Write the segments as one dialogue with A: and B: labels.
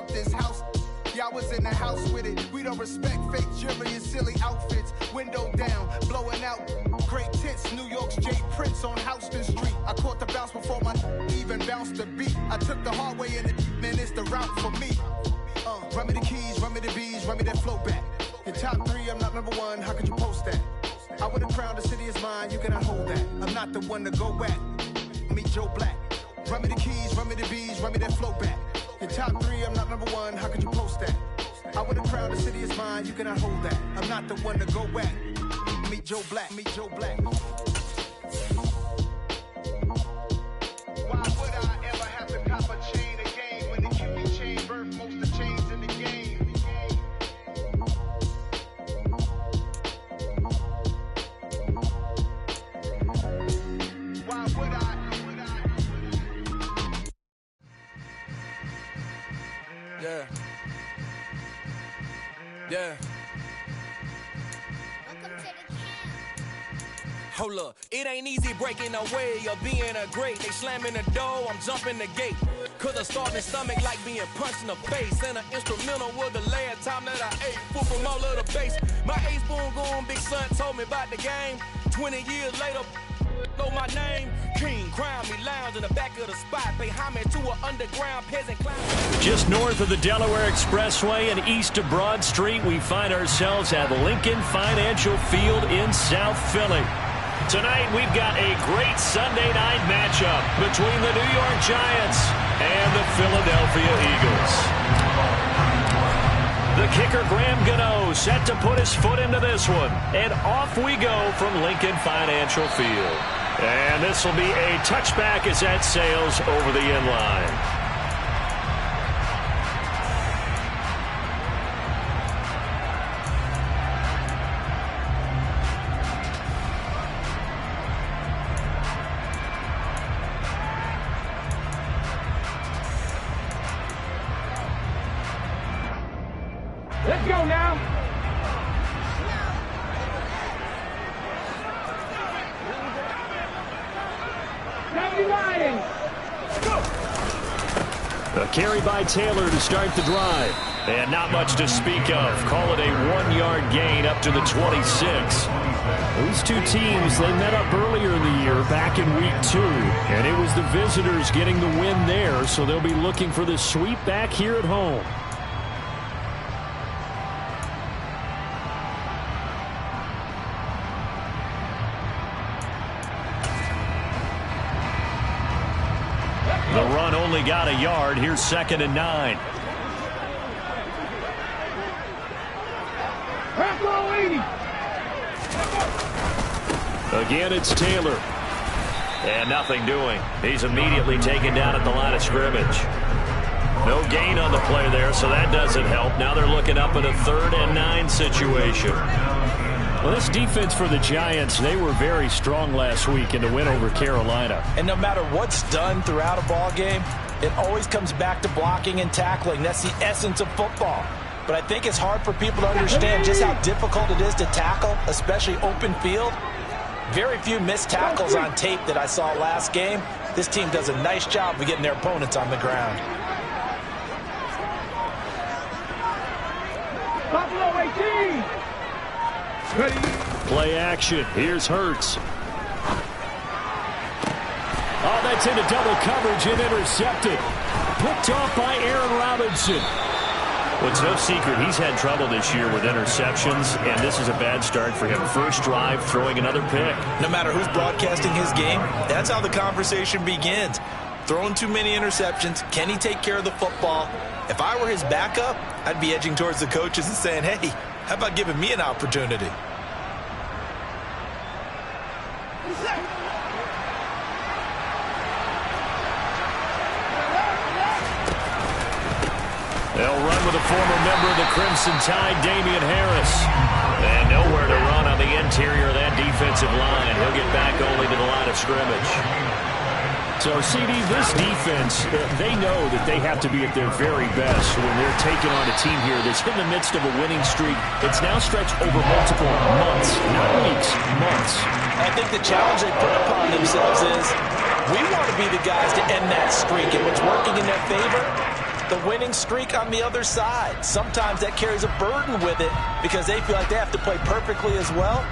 A: about this house. Yeah, I was in the house with it. We don't respect fake jewelry and silly outfits. Window down, blowing out great tits. New York's J. Prince on Houston Street. I caught the bounce before my even bounced the beat. I took the hard way in it, man, it's the route for me. Run me the keys, run me the bees, run me that flow back. Your top 3, I'm not number 1, how could you post that? I would have crowned the city is mine, you cannot hold that. I'm not the one to go at. Meet Joe Black. Run me the keys, run me the bees, run me that flow back. Your top 3, I'm not number 1, how could you post that? I would have crowned the city is mine, you cannot hold that. I'm not the one to go at. Meet Joe Black, meet Joe Black. Why would I ever have to cop a chain again when the QB chain birthed most of the chains in the game? Why would I?
B: Yeah. Yeah. Hold up, it ain't easy breaking away or being a great. They slamming the door, I'm jumping the gate. Cause a starving stomach like being punched in the face. And an instrumental was the last time that I ate food from all of the base. My ace spoon going, big son told me about the game. 20 years later, know my name. King, crown me, lounge in the back of the spot. Pay homage to an underground peasant clown.
C: Just north of the Delaware Expressway and east of Broad Street, we find ourselves at Lincoln Financial Field in South Philly. Tonight, we've got a great Sunday night matchup between the New York Giants and the Philadelphia Eagles. The kicker, Graham Gano, set to put his foot into this one. And off we go from Lincoln Financial Field. And this will be a touchback as that sails over the end line.
D: Let's go now.
C: A carry by Taylor to start the drive. And not much to speak of. Call it a 1-yard gain up to the 26. Those two teams, they met up earlier in the year back in week 2. And it was the visitors getting the win there, so they'll be looking for the sweep back here at home. The run only got a yard. Here's 2nd and 9. Again, it's Taylor. And nothing doing. He's immediately taken down at the line of scrimmage. No gain on the play there, so that doesn't help. Now they're looking up at a 3rd and 9 situation. Well, this defense for the Giants, they were very strong last week in the win over Carolina.
E: And no matter what's done throughout a ball game, it always comes back to blocking and tackling. That's the essence of football. But I think it's hard for people to understand just how difficult it is to tackle, especially open field. Very few missed tackles on tape that I saw last game. This team does a nice job of getting their opponents on the ground.
D: Buffalo 18.
C: Play action. Here's Hurts. Oh, that's into double coverage and intercepted. Picked off by Aaron Robinson. Well, it's no secret he's had trouble this year with interceptions, and this is a bad start for him. First drive, throwing another pick.
E: No matter who's broadcasting his game, that's how the conversation begins. Throwing too many interceptions, can he take care of the football? If I were his backup, I'd be edging towards the coaches and saying, hey, how about giving me an opportunity?
C: They'll run with a former member of the Crimson Tide, Damian Harris. And nowhere to run on the interior of that defensive line. He'll get back only to the line of scrimmage. So, CD, this defense, they know that they have to be at their very best when they're taking on a team here that's in the midst of a winning streak. It's now stretched over multiple months, not weeks, months.
E: I think the challenge they put upon themselves is we want to be the guys to end that streak. And what's working in their favor, the winning streak on the other side. Sometimes that carries a burden with it because they feel like they have to play perfectly as well.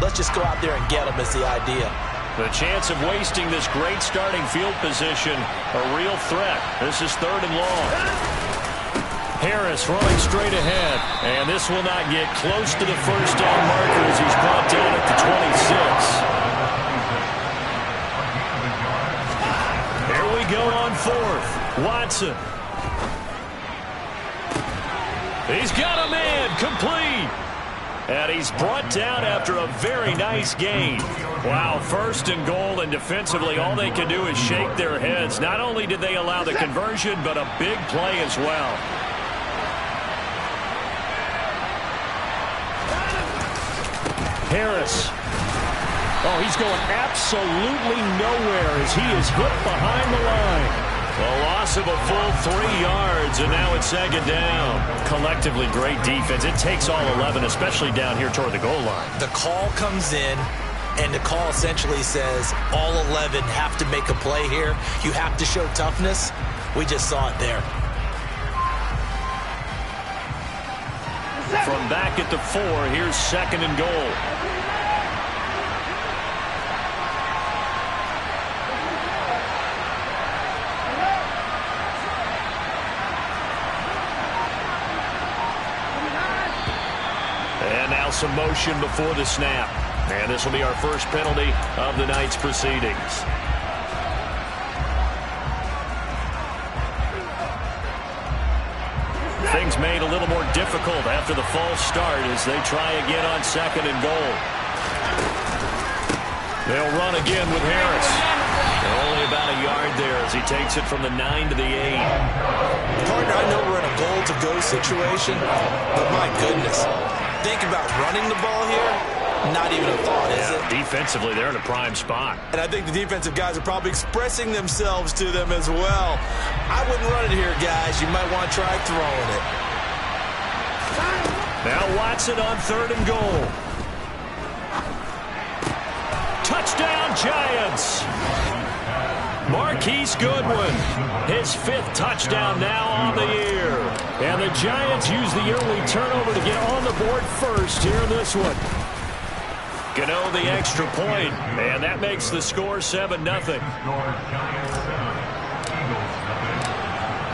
E: Let's just go out there and get them is the idea.
C: The chance of wasting this great starting field position, a real threat. This is 3rd and long. Harris running straight ahead, and this will not get close to the first down marker as he's brought down at the 26. Here we go on 4th. Watson. He's got a man, complete. And he's brought down after a very nice gain. Wow, 1st and goal, and defensively all they can do is shake their heads. Not only did they allow the conversion, but a big play as well. Harris. Oh, he's going absolutely nowhere as he is hit behind the line. A loss of a full 3 yards, and now it's 2nd down. Collectively, great defense. It takes all 11, especially down here toward the goal line.
E: The call comes in, and the call essentially says all 11 have to make a play here. You have to show toughness. We just saw it there.
C: From back at the 4, here's 2nd and goal. And now some motion before the snap. And this will be our first penalty of the night's proceedings. Things made a little more difficult after the false start as they try again on 2nd and goal. They'll run again with Harris. Only about a yard there as he takes it from the 9 to the 8.
E: Partner, I know we're in a goal-to-go situation, but my goodness. Think about running the ball here. Not even a thought, is it?
C: Defensively, they're in a prime spot.
E: And I think the defensive guys are probably expressing themselves to them as well. I wouldn't run it here, guys. You might want to try throwing it.
C: Now Watson on 3rd and goal. Touchdown, Giants. Marquise Goodwin, his 5th touchdown now on the year. And the Giants use the early turnover to get on the board first here in this one. Gano the extra point, and that makes the score 7-0.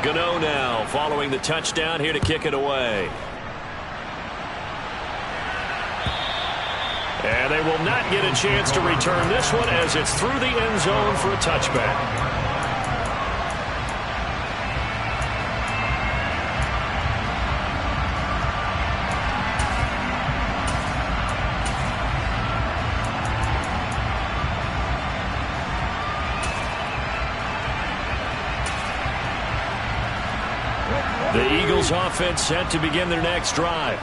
C: Gano now following the touchdown here to kick it away. And they will not get a chance to return this one as it's through the end zone for a touchback. The Eagles offense set to begin their next drive.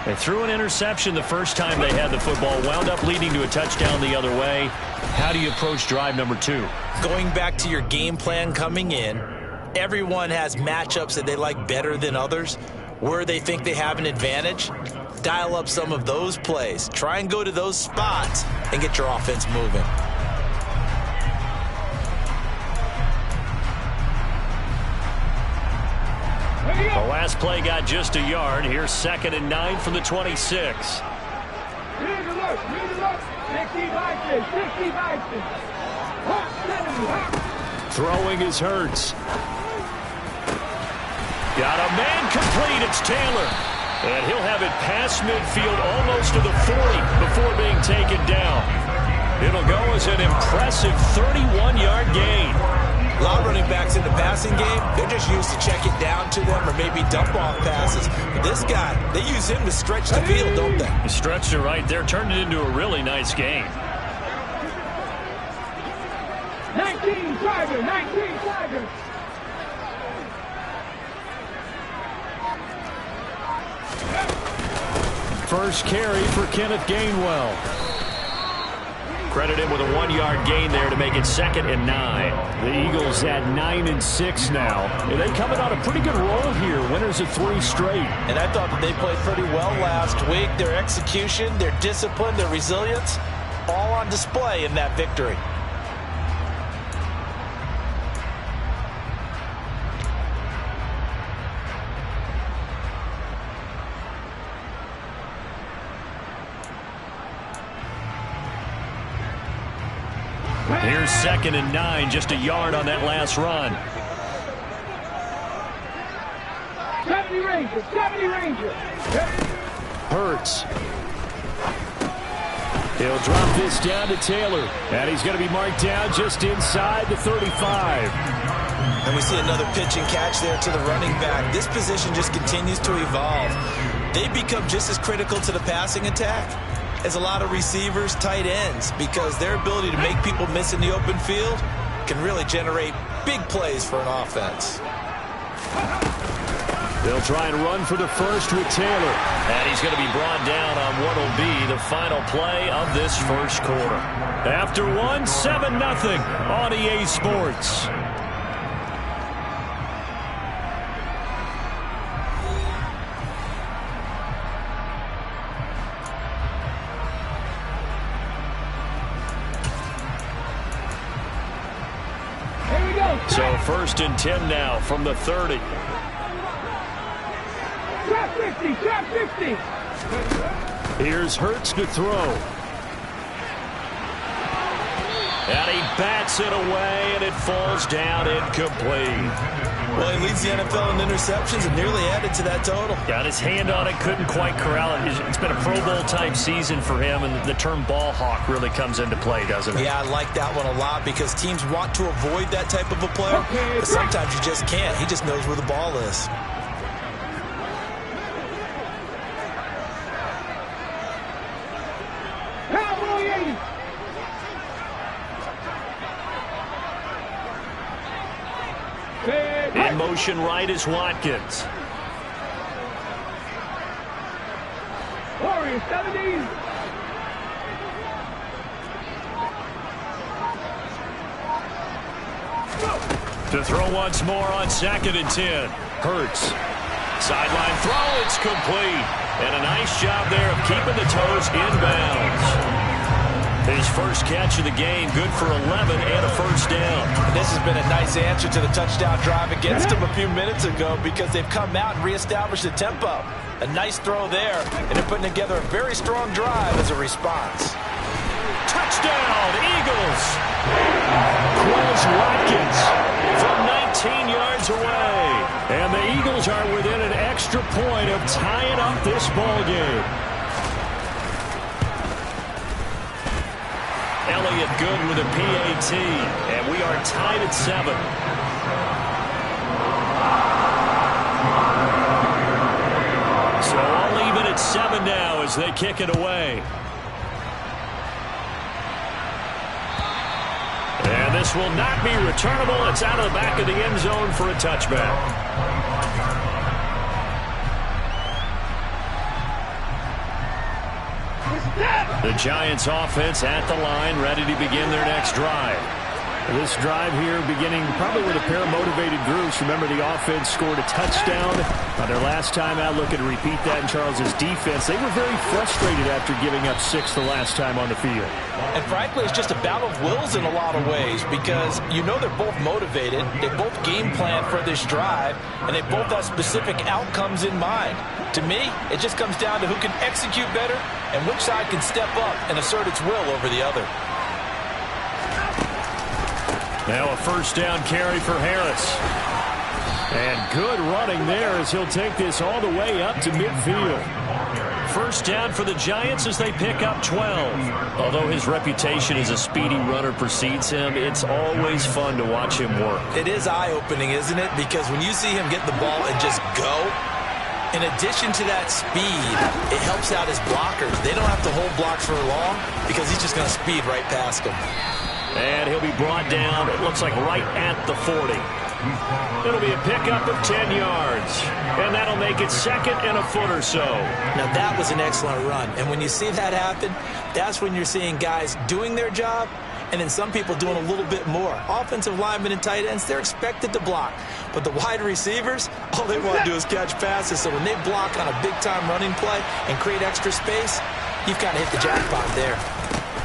C: They threw an interception the first time they had the football, wound up leading to a touchdown the other way. How do you approach drive number 2?
E: Going back to your game plan coming in, everyone has matchups that they like better than others. Where they think they have an advantage, dial up some of those plays. Try and go to those spots and get your offense moving.
C: The last play got just a yard. Here's 2nd and 9 from the 26. Throwing is Hurts. Got a man complete. It's Taylor. And he'll have it past midfield almost to the 40 before being taken down. It'll go as an impressive 31-yard gain.
E: A lot of running backs in the passing game, they're just used to check it down to them or maybe dump off passes. But this guy, they use him to stretch the field, don't they?
C: He stretched it right there, turned it into a really nice game.
D: 19 Tigers, 19 Tigers.
C: First carry for Kenneth Gainwell. Credit him with a 1-yard gain there to make it 2nd and 9. The Eagles at 9-6 now. And they coming on a pretty good roll here. Winners of 3 straight.
E: And I thought that they played pretty well last week. Their execution, their discipline, their resilience, all on display in that victory.
C: Here's 2nd and 9, just a yard on that last run.
D: 70 Rangers, 70 Rangers.
C: Hurts. He'll drop this down to Taylor. And he's going to be marked down just inside the 35.
E: And we see another pitch and catch there to the running back. This position just continues to evolve. They become just as critical to the passing attack as a lot of receivers, tight ends, because their ability to make people miss in the open field can really generate big plays for an offense.
C: They'll try and run for the first with Taylor. And he's going to be brought down on what will be the final play of this first quarter. After one, 7-0 on EA Sports.
D: Here we go.
C: So 1st and 10 now from the 30.
D: Trap 50, trap 50.
C: Here's Hurts to throw. And he bats it away, and it falls down incomplete.
E: Well, he leads the NFL in interceptions and nearly added to that total.
C: Got his hand on it, couldn't quite corral it. It's been a Pro Bowl-type season for him, and the term ball hawk really comes into play, doesn't it?
E: Yeah, I like that one a lot because teams want to avoid that type of a player, but sometimes you just can't. He just knows where the ball is.
C: In motion right is Watkins.
D: Warriors 70.
C: To throw once more on 2nd and 10. Hurts. Sideline throw, it's complete. And a nice job there of keeping the toes inbounds. His first catch of the game, good for 11 and a first down.
E: This has been a nice answer to the touchdown drive against them a few minutes ago because they've come out and reestablished the tempo. A nice throw there, and they're putting together a very strong drive as a response.
C: Touchdown, Eagles! Quez Watkins from 19 yards away. And the Eagles are within an extra point of tying up this ball game. Elliott good with a PAT, and we are tied at 7. So all even at 7 now as they kick it away. And this will not be returnable. It's out of the back of the end zone for a touchback. The Giants offense at the line, ready to begin their next drive. This drive here beginning probably with a pair of motivated groups. Remember, the offense scored a touchdown on their last time out. Looking to repeat that in Charles's defense. They were very frustrated after giving up 6 the last time on the field.
E: And frankly, it's just a battle of wills in a lot of ways because you know they're both motivated. They both game plan for this drive, and they both have specific outcomes in mind. To me, it just comes down to who can execute better and which side can step up and assert its will over the other.
C: Now a first down carry for Harris. And good running there as he'll take this all the way up to midfield. First down for the Giants as they pick up 12. Although his reputation as a speedy runner precedes him, it's always fun to watch him work.
E: It is eye-opening, isn't it? Because when you see him get the ball and just go, in addition to that speed, it helps out his blockers. They don't have to hold blocks for long because he's just going to speed right past them.
C: And he'll be brought down, it looks like right at the 40. It'll be a pickup of 10 yards. And that'll make it 2nd and a foot or so.
E: Now that was an excellent run. And when you see that happen, that's when you're seeing guys doing their job and then some people doing a little bit more. Offensive linemen and tight ends, they're expected to block. But the wide receivers, all they want to do is catch passes. So when they block on a big-time running play and create extra space, you've kind of hit the jackpot there.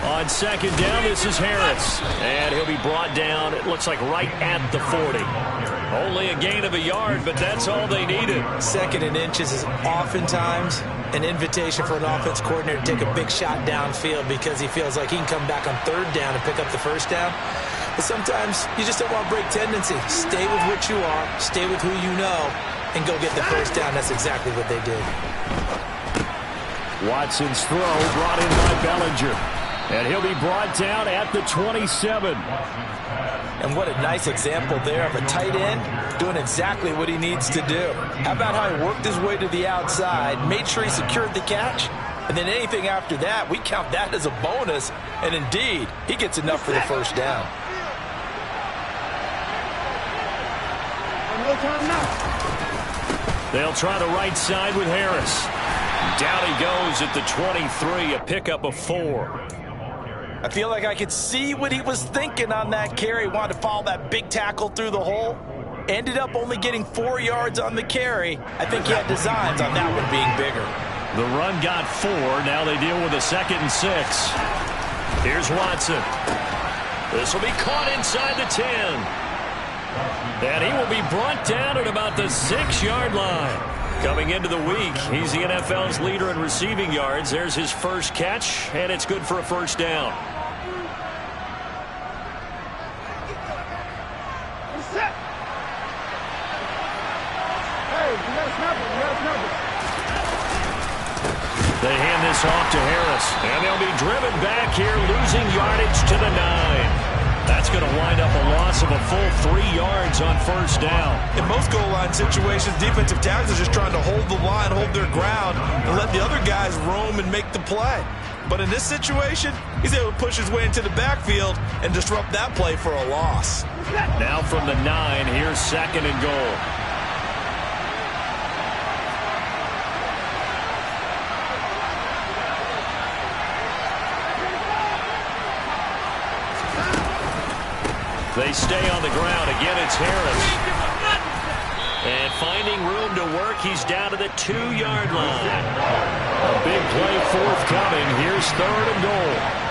C: On 2nd down, this is Harris. And he'll be brought down, it looks like right at the 40. Only a gain of a yard, but that's all they needed.
E: 2nd and inches is oftentimes an invitation for an offense coordinator to take a big shot downfield because he feels like he can come back on 3rd down and pick up the 1st down. But sometimes you just don't want to break tendency. Stay with what you are, stay with who you know, and go get the 1st down. That's exactly what they did.
C: Watson's throw brought in by Bellinger. And he'll be brought down at the 27.
E: And what a nice example there of a tight end doing exactly what he needs to do. How about how he worked his way to the outside, made sure he secured the catch, and then anything after that, we count that as a bonus. And indeed, he gets enough for the 1st down.
D: No time now.
C: They'll try the right side with Harris. Down he goes at the 23, a pickup of 4.
E: I feel like I could see what he was thinking on that carry. He wanted to follow that big tackle through the hole. Ended up only getting 4 yards on the carry. I think he had designs on that one being bigger.
C: The run got 4. Now they deal with a 2nd and 6. Here's Watson. This will be caught inside the 10. And he will be brought down at about the 6-yard line. Coming into the week, he's the NFL's leader in receiving yards. There's his first catch, and it's good for a 1st down. They hand this off to Harris, and they'll be driven back here, losing yardage to the 9. That's going to wind up a loss of a full 3 yards on 1st down.
E: In most goal line situations, defensive tackles are just trying to hold the line, hold their ground, and let the other guys roam and make the play. But in this situation, he's able to push his way into the backfield and disrupt that play for a loss.
C: Now from the 9, here's 2nd and goal. They stay on the ground. Again, it's Harris. And finding room to work, he's down to the 2-yard line. A big play forthcoming. Here's 3rd and goal.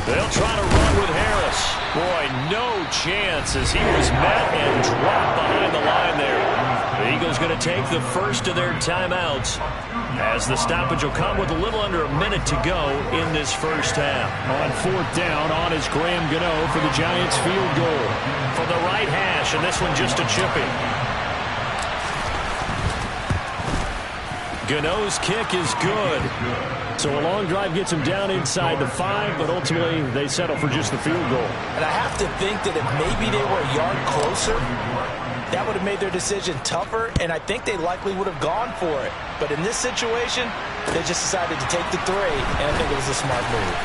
C: They'll try to run with Harris. Boy, no chance as he was met and dropped behind the line there. The Eagles going to take the first of their timeouts as the stoppage will come with a little under a minute to go in this 1st half. On 4th down, on is Graham Gano for the Giants field goal. From the right hash, and this one just a chipping. Gano's kick is good. So a long drive gets him down inside the 5, but ultimately they settle for just the field goal.
E: And I have to think that if maybe they were a yard closer, that would have made their decision tougher, and I think they likely would have gone for it. But in this situation, they just decided to take the 3, and I think it was a smart move.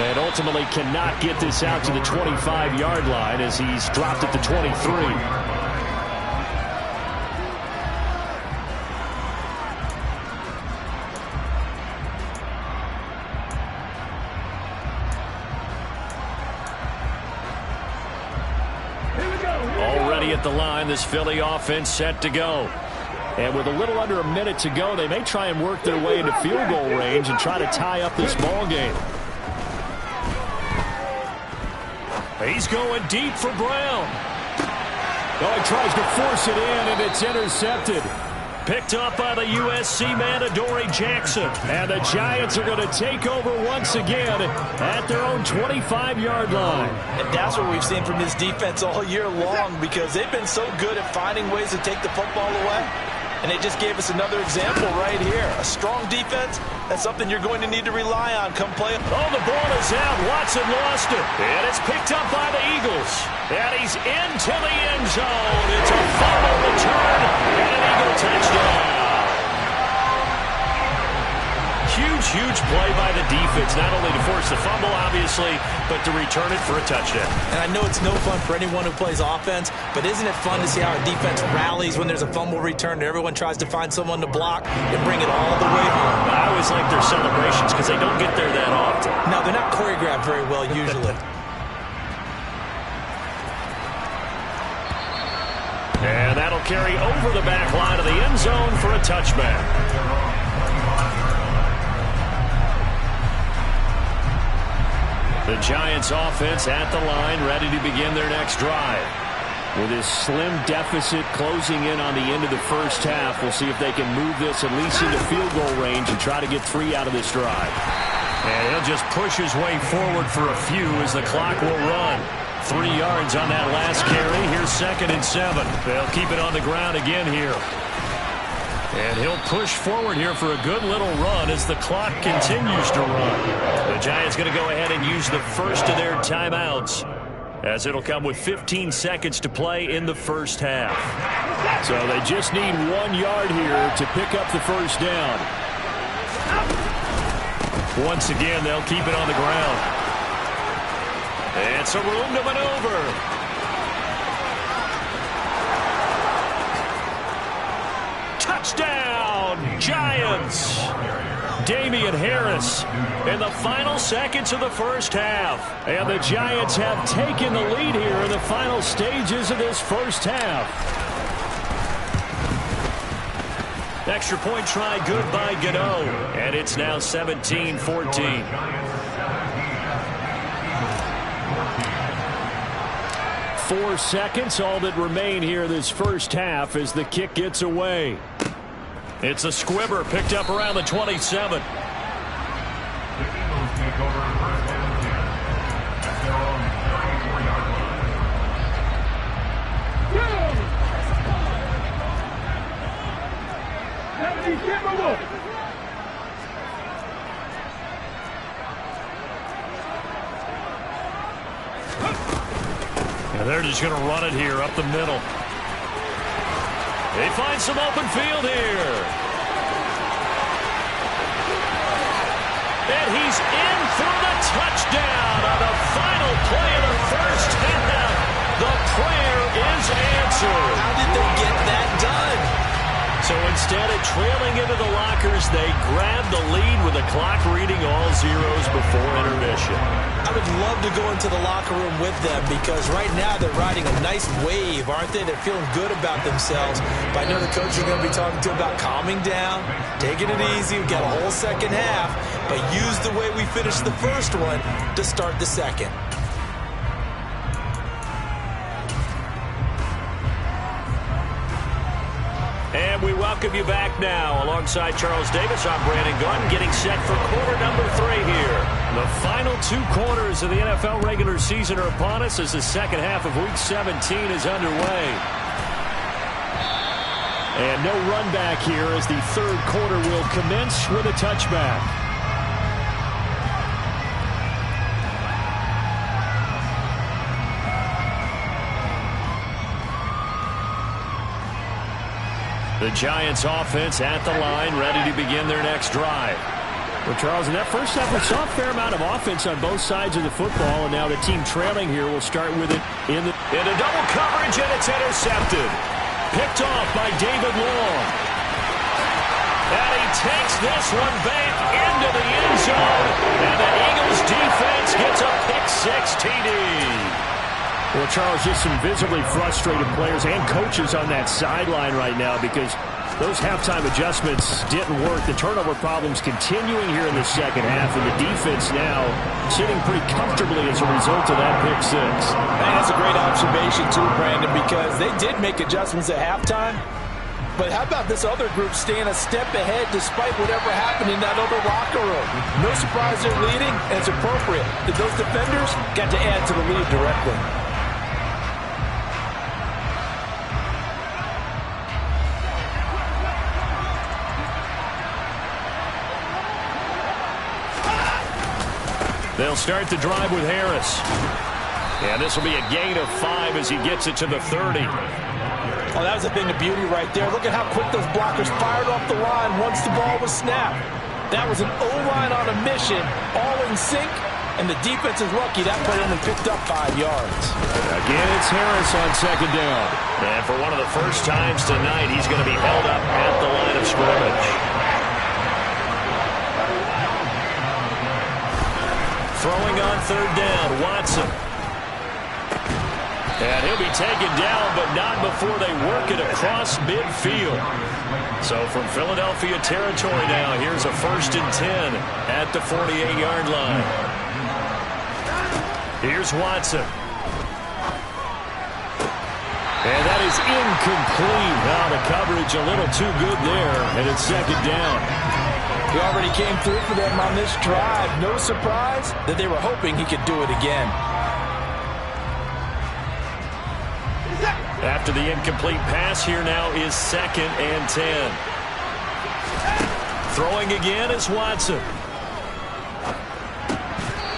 C: And ultimately cannot get this out to the 25-yard line as he's dropped at the 23. At the line, this Philly offense set to go. And with a little under a minute to go, they may try and work their way into field goal range and try to tie up this ball game. He's going deep for Brown. Oh, he tries to force it in, and it's intercepted. Picked up by the USC man, Adoree Jackson. And the Giants are going to take over once again at their own 25-yard line.
E: And that's what we've seen from this defense all year long, because they've been so good at finding ways to take the football away. And they just gave us another example right here. A strong defense, that's something you're going to need to rely on come play.
C: Oh, the ball is out. Watson lost it. And it's picked up by the Eagles. And he's into the end zone. It's a fumble return and an Eagle touchdown. Huge huge play by the defense, not only to force the fumble, obviously, but to return it for a touchdown.
E: And I know it's no fun for anyone who plays offense, but isn't it fun to see how our defense rallies when there's a fumble return and everyone tries to find someone to block and bring it all the way home?
C: I always like their celebrations because they don't get there that often.
E: No, they're not choreographed very well usually.
C: And that'll carry over the back line of the end zone for a touchback. The Giants offense at the line, ready to begin their next drive. With this slim deficit closing in on the end of the first half, we'll see if they can move this at least into field goal range and try to get 3 out of this drive. And he'll just push his way forward for a few as the clock will run. 3 yards on that last carry. Here's 2nd and 7. They'll keep it on the ground again here. And he'll push forward here for a good little run as the clock continues to run. The Giants going to go ahead and use the first of their timeouts, as it'll come with 15 seconds to play in the first half. So they just need 1 yard here to pick up the first down. Once again, they'll keep it on the ground. It's a room to maneuver. Touchdown, Giants. Damian Harris in the final seconds of the first half. And the Giants have taken the lead here in the final stages of this first half. Extra point try good by Gano. And it's now 17-14. 4 seconds, all that remain here this first half as the kick gets away. It's a squibber picked up around the 27. And they're just going to run it here up the middle. They find some open field here. And he's in for the touchdown on the final play of the first half. The prayer is answered.
E: How did they get that done?
C: So instead of trailing into the lockers, they grab the lead with the clock reading all zeros before intermission.
E: I would love to go into the locker room with them because right now they're riding a nice wave, aren't they? They're feeling good about themselves. But I know the coach is going to be talking to them about calming down, taking it easy. We've got a whole second half, but use the way we finished the first one to start the second.
C: And we welcome you back now. Alongside Charles Davis, I'm Brandon Gunn, getting set for quarter number 3 here. The final 2 quarters of the NFL regular season are upon us as the second half of Week 17 is underway. And no run back here as the third quarter will commence with a touchback. The Giants offense at the line, ready to begin their next drive. Well, Charles, in that first half, we saw a fair amount of offense on both sides of the football, and now the team trailing here will start with it in a double coverage, and it's intercepted. Picked off by David Long. And he takes this one back into the end zone, and the Eagles defense gets a pick-6 TD. Well, Charles, just some visibly frustrated players and coaches on that sideline right now because those halftime adjustments didn't work. The turnover problems continuing here in the second half, and the defense now sitting pretty comfortably as a result of that pick-6.
E: Man, that's a great observation too, Brandon, because they did make adjustments at halftime. But how about this other group staying a step ahead despite whatever happened in that other locker room? No surprise they're leading, and it's appropriate that those defenders got to add to the lead directly.
C: They'll start the drive with Harris. And this will be a gain of 5 as he gets it to the 30.
E: Oh, that was a thing of beauty right there. Look at how quick those blockers fired off the line once the ball was snapped. That was an O-line on a mission, all in sync, and the defense is lucky that play only picked up 5 yards.
C: Again, it's Harris on second down. And for one of the first times tonight, he's going to be held up at the line of scrimmage. Throwing on third down, Watson. And he'll be taken down, but not before they work it across midfield. So from Philadelphia territory now, here's a 1st and 10 at the 48-yard line. Here's Watson. And that is incomplete. Now the coverage a little too good there, and it's second down.
E: He already came through for them on this drive. No surprise that they were hoping he could do it again.
C: After the incomplete pass, here now is 2nd and 10. Throwing again is Watson.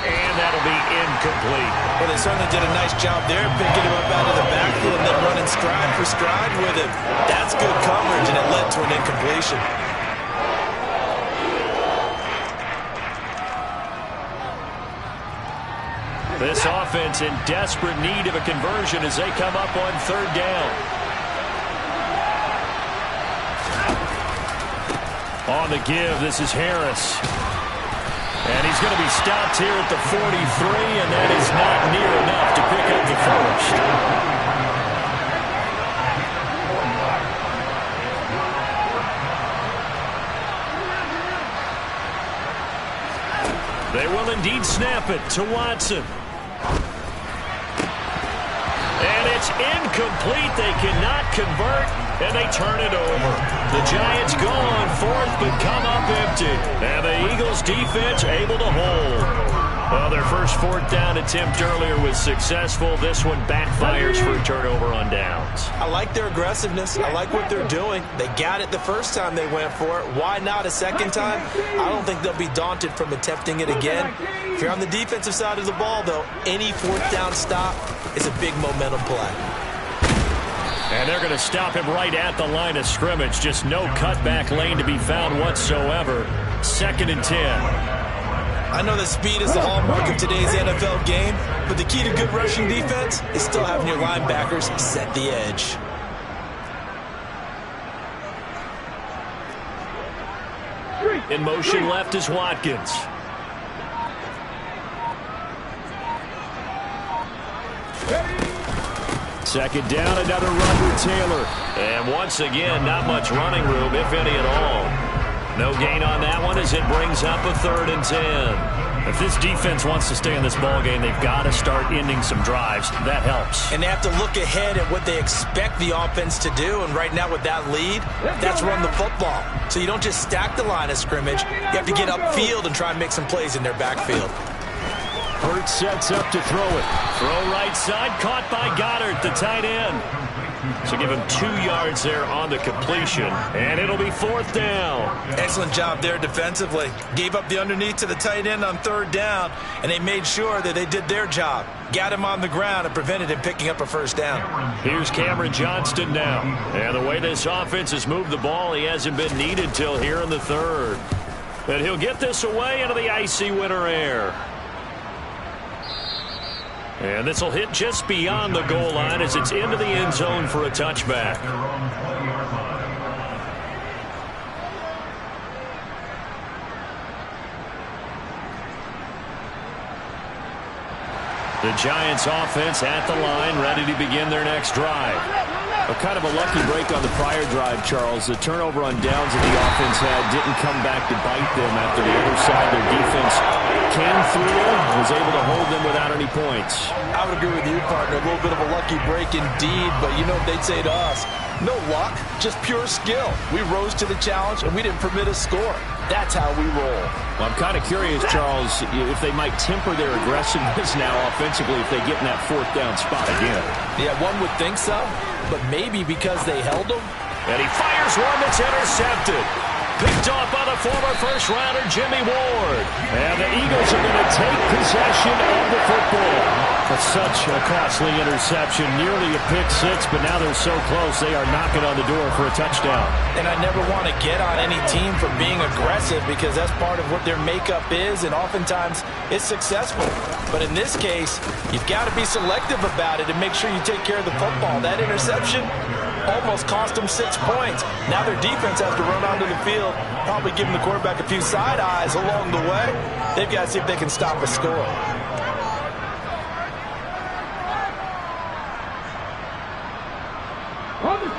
C: And that'll be incomplete.
E: Well, they certainly did a nice job there, picking him up out of the backfield and then running stride for stride with him. That's good coverage, and it led to an incompletion.
C: This offense in desperate need of a conversion as they come up on third down. On the give, this is Harris. And he's going to be stopped here at the 43, and that is not near enough to pick up the first. They will indeed snap it to Watson. And it's incomplete. They cannot convert, and they turn it over. The Giants go on 4th, but come up empty. And the Eagles defense able to hold. Well, their first 4th down attempt earlier was successful. This one backfires for a turnover on downs.
E: I like their aggressiveness. I like what they're doing. They got it the first time they went for it. Why not a second time? I don't think they'll be daunted from attempting it again. If you're on the defensive side of the ball, though, any 4th down stop is a big momentum play.
C: And they're going to stop him right at the line of scrimmage. Just no cutback lane to be found whatsoever. 2nd and 10.
E: I know that speed is the hallmark of today's NFL game, but the key to good rushing defense is still having your linebackers set the edge.
C: In motion left is Watkins. Second down, another run with Taylor. And once again, not much running room, if any at all. No gain on that one as it brings up a 3rd and 10. If this defense wants to stay in this ballgame, they've got to start ending some drives. That helps.
E: And they have to look ahead at what they expect the offense to do. And right now with that lead, that's run the football. So you don't just stack the line of scrimmage. You have to get upfield and try and make some plays in their backfield.
C: Hurt sets up to throw it. Throw right side, caught by Goddard, the tight end. So give him 2 yards there on the completion, and it'll be 4th down.
E: Excellent job there defensively. Gave up the underneath to the tight end on 3rd down, and they made sure that they did their job. Got him on the ground and prevented him picking up a 1st down.
C: Here's Cameron Johnston now. And the way this offense has moved the ball, he hasn't been needed till here in the 3rd. And he'll get this away into the icy winter air. And this will hit just beyond the goal line as it's into the end zone for a touchback. The Giants offense at the line, ready to begin their next drive. A kind of a lucky break on the prior drive, Charles. The turnover on downs that the offense had didn't come back to bite them after the other side. Their defense came through, was able to hold them without any points.
E: I would agree with you, partner. A little bit of a lucky break indeed, but you know what they'd say to us? No luck, just pure skill. We rose to the challenge, and we didn't permit a score. That's how we roll.
C: Well, I'm kind of curious, Charles, if they might temper their aggressiveness now offensively if they get in that 4th down spot again.
E: Yeah, one would think so, but maybe because they held them.
C: And he fires one that's intercepted. picked off by the former first-rounder Jimmy Ward. And the Eagles are going to take possession of the football. That's such a costly interception, nearly a pick six, but now they're so close they are knocking on the door for a touchdown.
E: And I never want to get on any team for being aggressive because that's part of what their makeup is, and oftentimes it's successful. But in this case, you've got to be selective about it and make sure you take care of the football. That interception almost cost them 6 points. Now their defense has to run onto the field, probably giving the quarterback a few side eyes along the way. They've got to see if they can stop a score.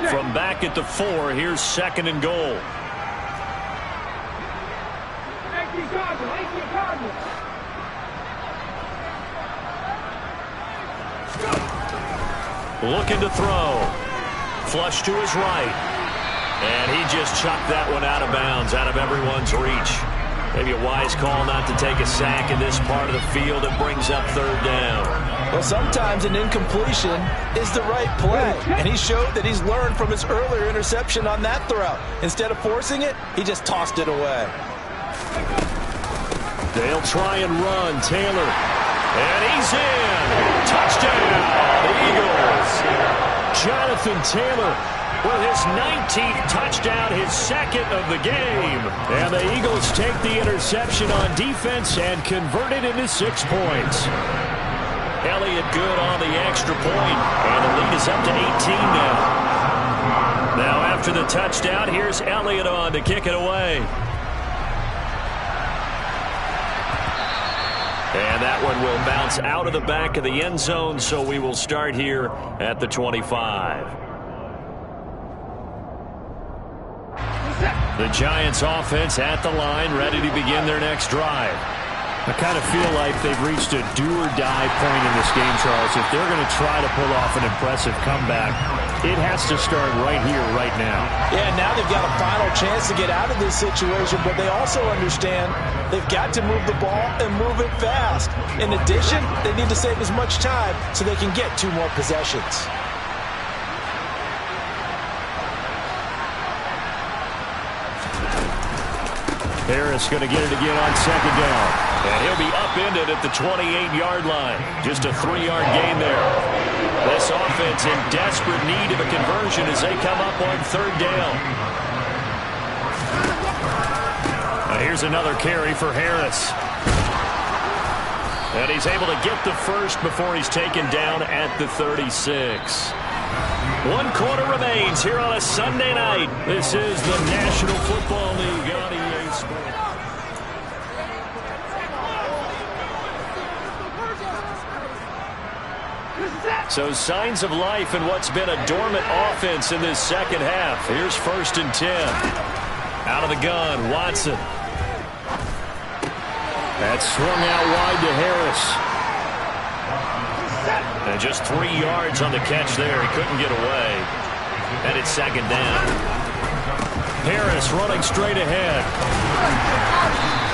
C: From back at the 4, here's 2nd and goal. Looking to throw. Flush to his right. And he just chucked that one out of bounds, out of everyone's reach. Maybe a wise call not to take a sack in this part of the field. It brings up 3rd down.
E: Well, sometimes an incompletion is the right play. And he showed that he's learned from his earlier interception on that throw. Instead of forcing it, he just tossed it away.
C: They'll try and run. Taylor. And he's in. Touchdown, the Eagles. Jonathan Taylor with his 19th touchdown, his 2nd of the game. And the Eagles take the interception on defense and convert it into 6 points. Elliott good on the extra point, and the lead is up to 18 now. Now after the touchdown, here's Elliott on to kick it away. And that one will bounce out of the back of the end zone, so we will start here at the 25. The Giants offense at the line, ready to begin their next drive. I kind of feel like they've reached a do-or-die point in this game, Charles. If they're going to try to pull off an impressive comeback, it has to start right here, right now.
E: Yeah, now they've got a final chance to get out of this situation, but they also understand they've got to move the ball and move it fast. In addition, they need to save as much time so they can get 2 more possessions.
C: Harris going to get it again on 2nd down. And he'll be upended at the 28-yard line. Just a 3-yard gain there. This offense in desperate need of a conversion as they come up on 3rd down. Here's another carry for Harris. And he's able to get the first before he's taken down at the 36. 1 quarter remains here on a Sunday night. This is the National Football League on EA Sports. So signs of life in what's been a dormant offense in this 2nd half. Here's 1st and 10. Out of the gun, Watson. That's swung out wide to Harris. And just 3 yards on the catch there. He couldn't get away. And it's 2nd down. Harris running straight ahead.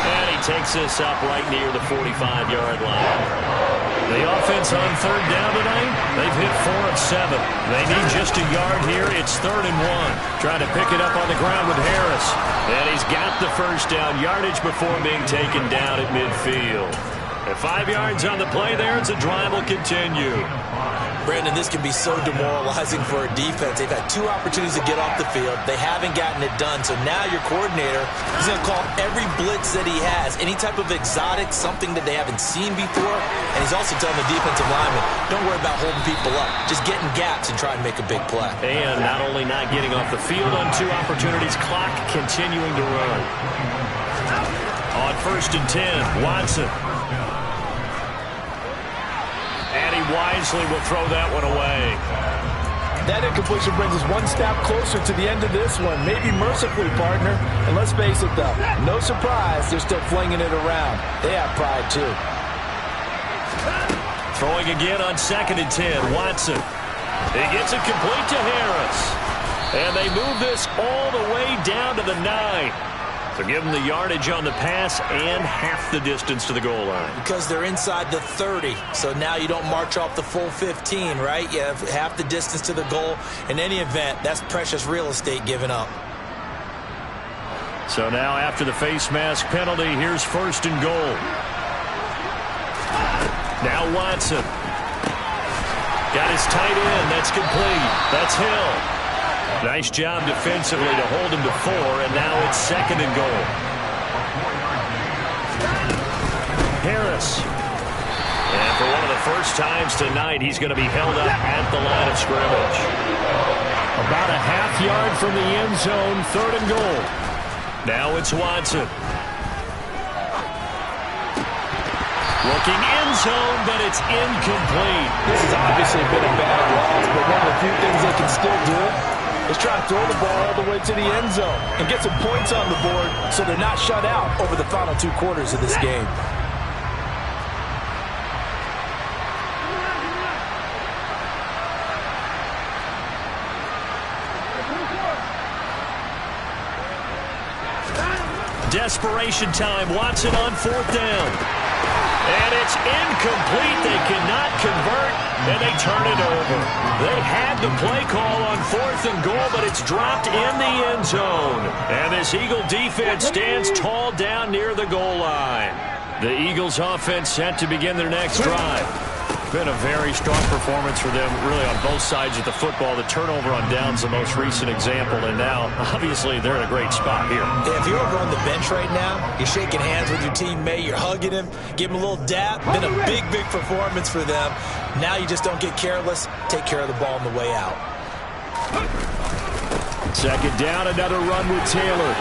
C: And he takes this up right near the 45-yard line. The offense on 3rd down tonight, they've hit 4 of 7. They need just a yard here. It's 3rd and 1. Trying to pick it up on the ground with Harris. And he's got the first down yardage before being taken down at midfield. At 5 yards on the play there, it's a drive will continue.
E: Brandon, this can be so demoralizing for a defense. They've had 2 opportunities to get off the field. They haven't gotten it done. So now your coordinator is going to call every blitz that he has, any type of exotic, something that they haven't seen before. And he's also telling the defensive lineman, don't worry about holding people up. Just get in gaps and try and make a big play.
C: And not only not getting off the field on 2 opportunities, clock continuing to run. On 1st and 10, Watson. And he wisely will throw that one away.
E: That incompletion brings us 1 step closer to the end of this one. Maybe mercifully, partner. And let's face it, though, no surprise, they're still flinging it around. They have pride, too.
C: Throwing again on 2nd and 10, Watson. He gets it complete to Harris. And they move this all the way down to the 9. So give them the yardage on the pass and half the distance to the goal line.
E: Because they're inside the 30, so now you don't march off the full 15, right? You have half the distance to the goal. In any event, that's precious real estate given up.
C: So now after the face mask penalty, here's 1st and goal. Now Watson. Got his tight end. That's complete. That's Hill. Nice job defensively to hold him to 4, and now it's 2nd and goal. Harris. And for one of the first times tonight, he's going to be held up at the line of scrimmage. About a half yard from the end zone, 3rd and goal. Now it's Watson. Looking end zone, but it's incomplete.
E: This has obviously been a bad loss, but one of the few things they can still do is try to throw the ball all the way to the end zone and get some points on the board so they're not shut out over the final 2 quarters of this game.
C: Desperation time. Watson on 4th down. And it's incomplete. They cannot convert, and they turn it over. They had the play call on 4th and goal, but it's dropped in the end zone. And this Eagle defense stands tall down near the goal line. The Eagles offense set to begin their next drive. Been a very strong performance for them, really, on both sides of the football. The turnover on downs, the most recent example, and now, obviously, they're in a great spot here.
E: Yeah, if you're over on the bench right now, you're shaking hands with your teammate, you're hugging him, give him a little dap. Been a big, big performance for them. Now you just don't get careless. Take care of the ball on the way out.
C: 2nd down, another run with Taylor.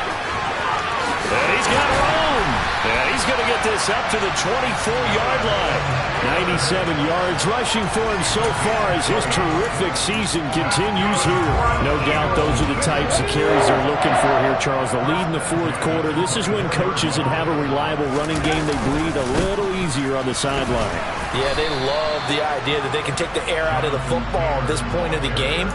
C: And he's got room. And he's going to get this up to the 24-yard line. 97 yards rushing for him so far as his terrific season continues here. No doubt those are the types of carries they're looking for here, Charles. The lead in the 4th quarter. This is when coaches that have a reliable running game, they breathe a little easier on the sideline.
E: Yeah, they love the idea that they can take the air out of the football at this point of the game.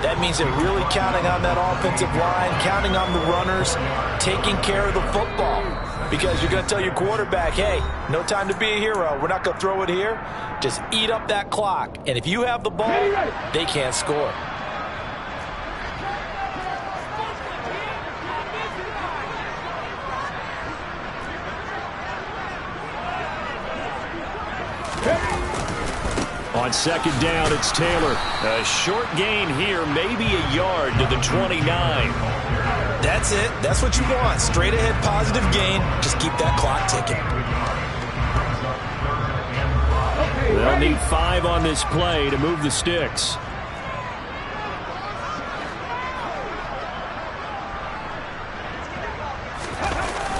E: That means they're really counting on that offensive line, counting on the runners, taking care of the football. Because you're going to tell your quarterback, hey, no time to be a hero. We're not going to throw it here. Just eat up that clock. And if you have the ball, they can't score.
C: On 2nd down, it's Taylor. A short gain here, maybe a yard to the 29.
E: That's it. That's what you want. Straight ahead positive gain. Just keep that clock ticking.
C: They'll need 5 on this play to move the sticks.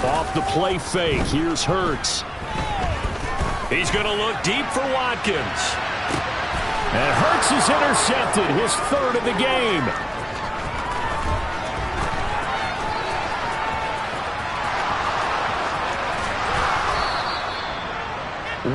C: Off the play fake, here's Hurts. He's going to look deep for Watkins. And Hurts is intercepted, his 3rd of the game.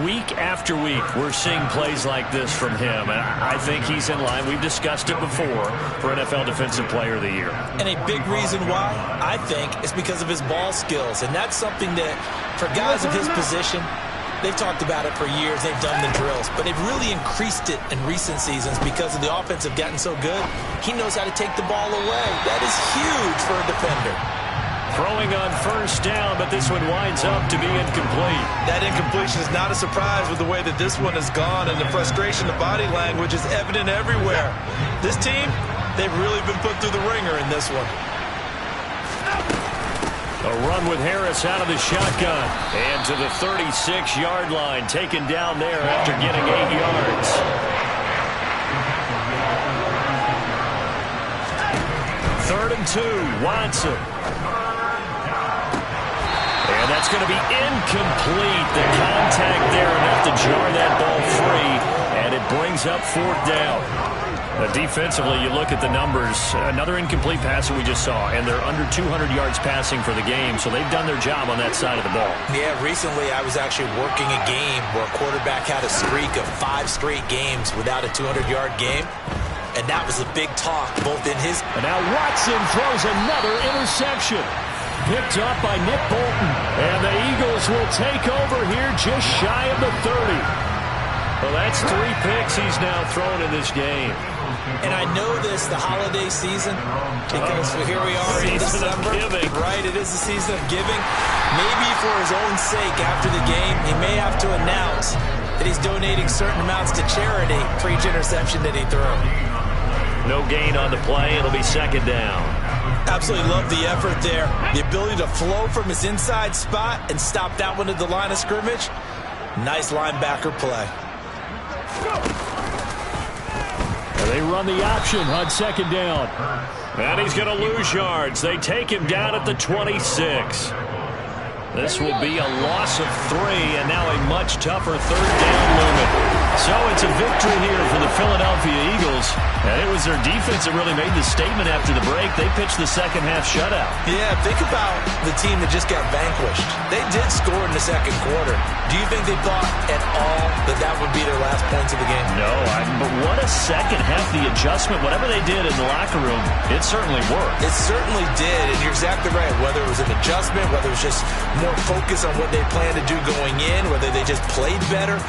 C: Week after week, we're seeing plays like this from him, and I think he's in line. We've discussed it before for NFL Defensive Player of the Year.
E: And a big reason why, I think, is because of his ball skills, and that's something that, for guys of his position, they've talked about it for years. They've done the drills, but they've really increased it in recent seasons because of the offense have gotten so good. He knows how to take the ball away. That is huge for a defender.
C: Throwing on 1st down, but this one winds up to be incomplete.
E: That incompletion is not a surprise with the way that this one has gone, and the frustration, the body language is evident everywhere. This team, they've really been put through the ringer in this one.
C: A run with Harris out of the shotgun. And to the 36-yard line, taken down there after getting 8 yards. 3rd and 2, Watson. And that's going to be incomplete. The contact there enough to jar that ball free, and it brings up 4th down. Defensively, you look at the numbers, another incomplete pass that we just saw, and they're under 200 yards passing for the game, so they've done their job on that side of the ball.
E: Yeah, recently I was actually working a game where a quarterback had a streak of 5 straight games without a 200-yard game, and that was a big talk both in his...
C: And now Watson throws another interception. Picked up by Nick Bolton, and the Eagles will take over here just shy of the 30. Well, that's 3 picks he's now thrown in this game.
E: And I know this, the holiday season, because here we are in December. Right, it is the season of giving. Maybe for his own sake after the game, he may have to announce that he's donating certain amounts to charity for each interception that he threw.
C: No gain on the play. It'll be second down.
E: Absolutely love the effort there. The ability to flow from his inside spot and stop that one at the line of scrimmage. Nice linebacker play.
C: They run the option on second down. And he's going to lose yards. They take him down at the 26. This will be a loss of 3, and now a much tougher third down looming. So it's a victory here for the Philadelphia Eagles. And it was their defense that really made the statement after the break. They pitched the second half shutout.
E: Yeah, think about the team that just got vanquished. They did score in the second quarter. Do you think they thought at all that that would be their last points of the game?
C: No, but what a second half. The adjustment, whatever they did in the locker room, it certainly worked.
E: It certainly did, and you're exactly right. Whether it was an adjustment, whether it was just more focus on what they planned to do going in, whether they just played better,